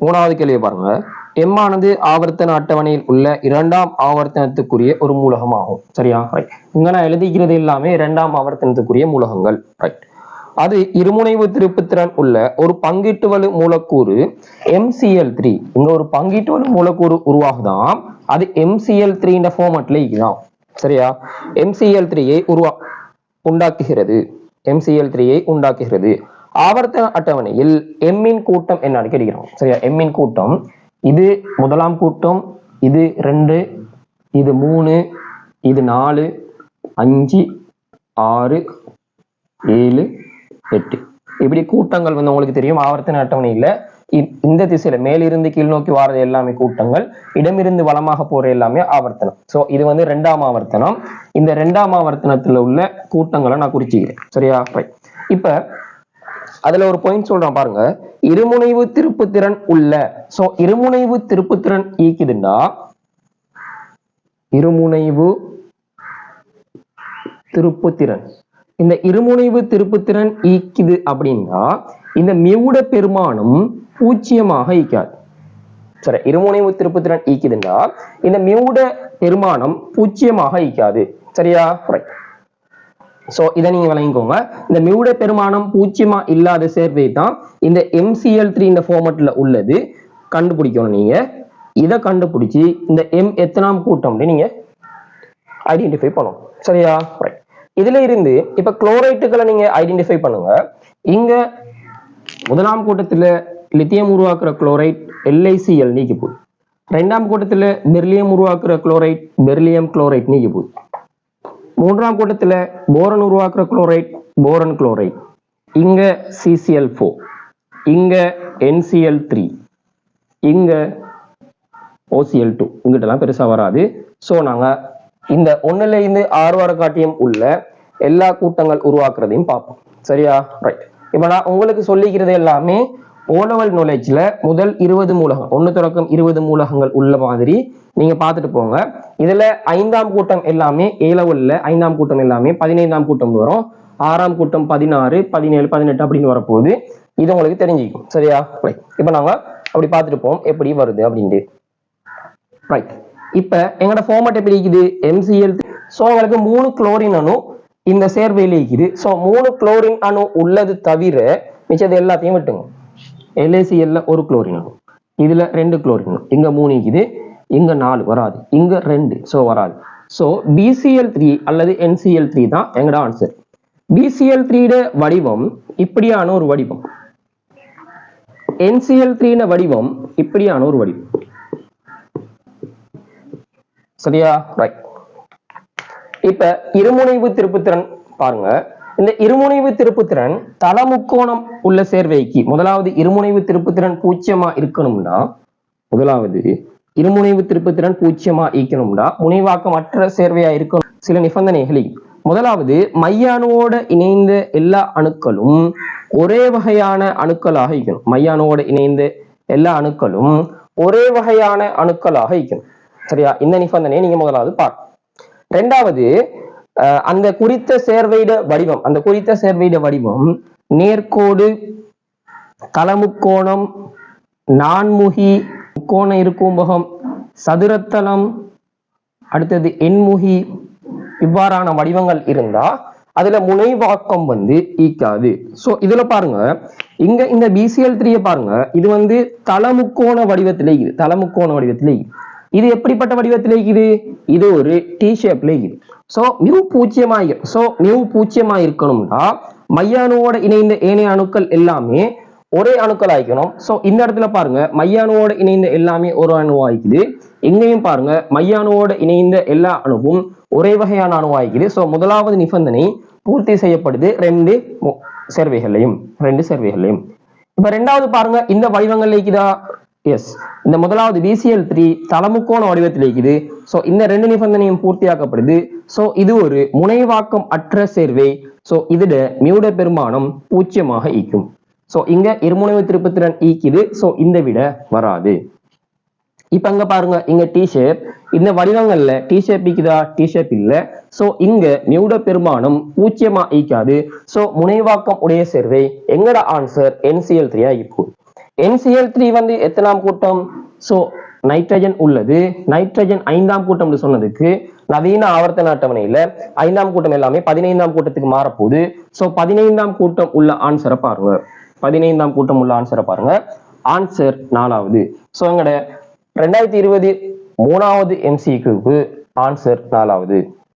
மூணாவது கேள்வியை பாருங்க. M ஆனது ஆவர்த்தன அட்டவணையில் உள்ள இரண்டாம் ஆவர்த்தனத்துக்குரிய ஒரு மூலகம் ஆகும். சரியா? ரைட். இங்க நான் எழுதிக்கிறது எல்லாமே இரண்டாம் ஆவர்த்தனத்துக்குரிய மூலகங்கள். ரைட். அது இருமுனைவு திருப்புத்திறன் உள்ள ஒரு பங்கீட்டு வலு மூலக்கூறு MCl3. இங்க ஒரு பங்கீட்டு வலு மூலக்கூறு உருவாகுதான். அது MCl3 இந்த ஃபார்மட்ல இருக்குதான். சரியா? MCl3யை உண்டாக்குகிறது. MCl3யை உண்டாக்குகிறது. ஆவர்த்தன அட்டவணையில் M இன் கூட்டம் என்னன்னு கேட்கிறோம். சரியா? M இன் கூட்டம் இது முதலாம் கூட்டம், இது 2, இது 3, இது 4, 5, 6, 7, 8 இப்படி கூட்டங்கள் வந்து உங்களுக்கு தெரியும். ஆவர்த்தன அட்டவணையில இந்த திசையில மேலிருந்து கீழ் நோக்கி வாரது எல்லாமே கூட்டங்கள், இடமிருந்து வலமாக போற எல்லாமே ஆவர்த்தனம். சோ இது வந்து இரண்டாம் ஆவர்த்தனம். இந்த இரண்டாம் ஆவர்த்தனத்துல உள்ள கூட்டங்களை நான் குறிச்சுக்கிறேன். சரியா? இப்ப அதுல ஒரு பாயிண்ட் சொல்றேன் பாருங்க. இருமுனைவு திருப்புத்திறன் உள்ள, சோ இருமுனைவு திருப்புத்திறன் ஈக்குதுண்டா, இருமுனைவு திருப்புத்திறன், இந்த இருமுனைவு திருப்புத்திறன் ஈக்குது அப்படின்னா இந்த மியூட பெருமானம் பூஜ்ஜியமாக ஈக்காது. சரி, இருமுனைவு திருப்புத்திறன் ஈக்குதுண்டா இந்த மியூட பெருமானம் பூஜ்ஜியமாக ஈக்காது. சரியா? ரைட். சோ இதை நீங்க விளங்கிக்கோங்க. இந்த மியூட பெருமானம் பூஜ்ஜியமா இல்லாத சேர்வை தான் இந்த MCl3 இந்த ஃபார்மட்ல உள்ளது. கண்டுபிடிக்கணும் நீங்க. இதை கண்டுபிடிச்சு இந்த M எத்தனாம் கூட்டம் நீங்க ஐடென்டிஃபை பண்ணணும். சரியா? ரைட். இதுல இருந்து இப்ப குளோரைட்டுகளை நீங்க ஐடென்டிஃபை பண்ணுங்க. இங்க முதலாம் கூட்டத்துல லித்தியம் உருவாக்குற குளோரைட் LiCl நீக்கி போகுது. இரண்டாம் கூட்டத்துல பெர்லியம் உருவாக்குற குளோரைட் பெர்லியம் குளோரைட் நீக்கி போகுது. மூன்றாம் கூட்டத்துல போரன் உருவாக்குற குளோரைட் போரன் குளோரைட். இங்க CCl4, இங்க NCl3, இங்க OCl2. இங்கிட்டலாம் பெருசா வராது. சோ நாங்க இந்த 1ல இருந்து 6 வரை காட்டியும் உள்ள எல்லா கூட்டங்கள் உருவாக்குறதையும் பார்ப்போம். சரியா? ரைட். இப்ப நான் உங்களுக்கு சொல்லிக்கிறது எல்லாமே ஓலவல் நாலேஜ்ல முதல் 20 மூலகம் 1 தொடக்கம் 20 மூலகங்கள் உள்ள மாதிரி நீங்க பார்த்துட்டு போங்க. இதுல 5ஆம் கூட்டம் எல்லாமே ஏலவல்ல 5ஆம் கூட்டம் எல்லாமே 15ஆம் கூட்டம் வரும். 6ஆம் கூட்டம் 16, 17, 18 அப்படின்னு வரப்போகுது. இது உங்களுக்கு தெரிஞ்சுக்கும். சரியா? ரைட். இப்ப நாங்க அப்படி பார்த்துட்டு போவோம் எப்படி வருது அப்படின்ட்டு. ரைட். இப்ப எங்களோட ஃபார்மட் எப்படி இருக்குது? MCl. சோ உங்களுக்கு 3 குளோரின் அணு இந்த சேர்வையில இருக்குது. சோ 3 குளோரின் அணு உள்ளது தவிர மிச்சது எல்லாத்தையும் விட்டுங்க. LiCl ஒரு குளோரின் அணு, இதுல 2 குளோரின் அணு, இங்க 3 இருக்குது, இங்க 4 வராது, இங்க 2, சோ வராது. சோ BCl3 அல்லது NCl3 தான் எங்கட ஆன்சர். BCl3 வடிவம் இப்படியான ஒரு வடிவம், NCl3 வடிவம் இப்படியான ஒரு வடிவம். சரியா? ரைட். இப்ப இருமுனைவு திருப்புத்திறன் பாருங்க. இந்த இருமுனைவு திருப்புத்திறன் தலமுக்கோணம் உள்ள சேர்வைக்கு முதலாவது இருமுனைவு திருப்புத்திறன் பூஜ்ஜியமா இருக்கணும்னா, முதலாவது இருமுனைவு திருப்புத்திறன் பூஜ்ஜியமா இருக்கணும்னா முனைவாக்கம் அற்ற சேர்வையா இருக்கணும். சில நிபந்தனைகள். முதலாவது மைய அணுவோட இணைந்த எல்லா அணுக்களும் ஒரே வகையான அணுக்களாக இருக்கணும். மைய அணுவோட இணைந்த எல்லா அணுக்களும் ஒரே வகையான அணுக்களாக இருக்கணும். சரியா? இந்த நிபந்தனையை நீங்க முதலாவது பார்க்க. இரண்டாவது, அந்த குறித்த சேர்வையிட வடிவம், அந்த குறித்த சேர்வையிட வடிவம் நேர்கோடு, தலமுக்கோணம், நான்முகி, முக்கோண இருக்கும்பகம், சதுரத்தலம், அடுத்தது எண்முகி, இவ்வாறான வடிவங்கள் இருந்தா அதுல முனைவாக்கம் வந்து ஈக்காது. சோ இதுல பாருங்க, இங்க இந்த BCl3 பாருங்க, இது வந்து தலமுக்கோண வடிவத்திலே இருக்குது. தலமுக்கோண வடிவத்திலே இது எப்படிப்பட்ட வடிவத்திலே இருக்குது? இது ஒரு T ஷேப்ல இருக்குது. சோ மியூ பூஜ்ஜியமா இருக்கணும்னா மைய அணுவோட இணைந்த ஏனைய அணுக்கள் எல்லாமே ஒரே அணுக்கள் ஆயிக்கணும். சோ இந்த இடத்துல பாருங்க, மைய அணுவோட இணைந்த எல்லாமே ஒரு அணுவாய்க்குது. எங்கேயும் பாருங்க, மைய அணுவோட இணைந்த எல்லா அணுவும் ஒரே வகையான அணுவாய்க்குது. சோ முதலாவது நிபந்தனை பூர்த்தி செய்யப்படுது ரெண்டு சேர்வைகளையும். இப்ப ரெண்டாவது பாருங்க, இந்த வடிவங்கள் இருக்குதா? எஸ். இந்த முதலாவது BCl3 தலமுக்கோண வடிவத்தில் இருக்குது. சோ இந்த 2 நிபந்தனையும் பூர்த்தியாக்கப்படுது. சோ இது ஒரு முனைவாக்கம் அற்ற சேர்வை. சோ இதுல மியூட பெருமானம் பூஜ்ஜியமாக ஈக்கும். சோ இங்க இருமுனைவு திருப்புத்திறன் ஈக்குது. சோ இந்த விட வராது. இப்ப அங்க பாருங்க, இங்க T ஷேப், இந்த வடிவங்கள்ல T ஷேப் ஈக்குதா? T ஷேப் இல்ல. சோ இங்க மியூட பெருமானம் பூஜ்ஜியமா ஈக்காது. சோ முனைவாக்கம் உடைய சேர்வை எங்கட ஆன்சர் NCl3 ஆகி போகுது. NCl3 வந்து எத்தனாம் கூட்டம்? சோ நைட்ரஜன் உள்ளது, நைட்ரஜன் 5ஆம் கூட்டம் சொன்னதுக்கு நவீன ஆவர்த்தன அட்டவணையில 5ஆம் கூட்டம் எல்லாமே 15ஆம் கூட்டத்துக்கு மாறப்போகுது. சோ 15ஆம் கூட்டம் உள்ள ஆன்சரை பாருங்க. 15ஆம் கூட்டம் உள்ள ஆன்சரை பாருங்க. ஆன்சர் 4வது. சோ எங்கட 2020 3வது MCQ ஆன்சர் 4வது.